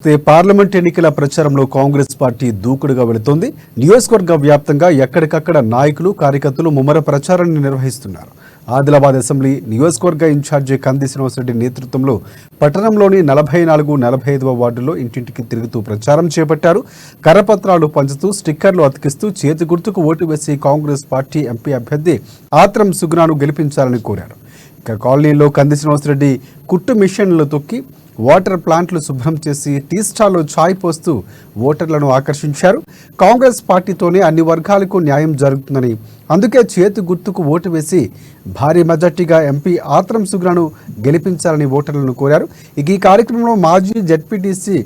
Parliament ఎన్నికల ప్రచారంలో Congress party దూకుడుగా వెళుతోంది. నియోజకవర్గ వ్యాప్తంగా ఎక్కడికక్కడ నాయకులు కార్యకర్తలు ముమ్మర ప్రచారాన్ని నిర్వహిస్తున్నారు. ఆదిలాబాద్ అసెంబ్లీ నియోజకవర్గ ఇన్ఛార్జి కంది శ్రీనివాసరెడ్డి నేతృత్వంలో పట్టణంలోని 44, 45వ వార్డుల్లో ఇంటింటికి తిరుగుతూ ప్రచారం చేపట్టారు. కరపత్రాలు పంచుతూ స్టిక్కర్లు అతికిస్తూ చేతి గుర్తుకు ఓటు వేసి కాంగ్రెస్ పార్టీ ఎంపీ అభ్యర్థి ఆత్రం సుగ్నాను గెలిపించాలని కోరారు. ఇక కాలనీలో కంది శ్రీనివాసరెడ్డి కుట్టు మిషన్లు తొక్కి వాటర్ ప్లాంట్లు శుభ్రం చేసి టీ స్టాల్లో ఛాయ్ పోస్తూ ఓటర్లను ఆకర్షించారు. కాంగ్రెస్ పార్టీతోనే అన్ని వర్గాలకు న్యాయం జరుగుతుందని, అందుకే చేతి గుర్తుకు ఓటు వేసి భారీ మెజార్టీగా ఎంపీ ఆత్రం సుగ్నాను గెలిపించాలని ఓటర్లను కోరారు. ఈ కార్యక్రమంలో మాజీ జెడ్పీటీసీ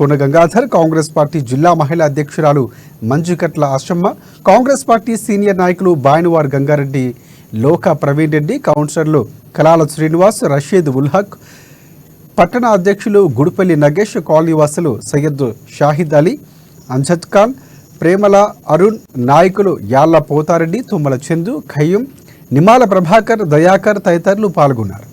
కొన గంగాధర్, కాంగ్రెస్ పార్టీ జిల్లా మహిళా అధ్యక్షురాలు మంజుకట్ల ఆశమ్మ, కాంగ్రెస్ పార్టీ సీనియర్ నాయకులు బాయనువార్ గంగారెడ్డి, లోకా ప్రవీణ్ రెడ్డి, కౌన్సిలర్లు కలాల శ్రీనివాస్, రషీద్ ఉల్ హక్, పట్టణ అధ్యక్షులు గుడిపల్లి నగేష్, కాలనీ వాసులు సయ్యద్ షాహిద్ అలీ, అంజద్ ఖాన్, ప్రేమల అరుణ్, నాయకులు యాళ్ల పోతారెడ్డి, తుమ్మల చందు, ఖయ్యం, నిమాల ప్రభాకర్, దయాకర్ తదితరులు పాల్గొన్నారు.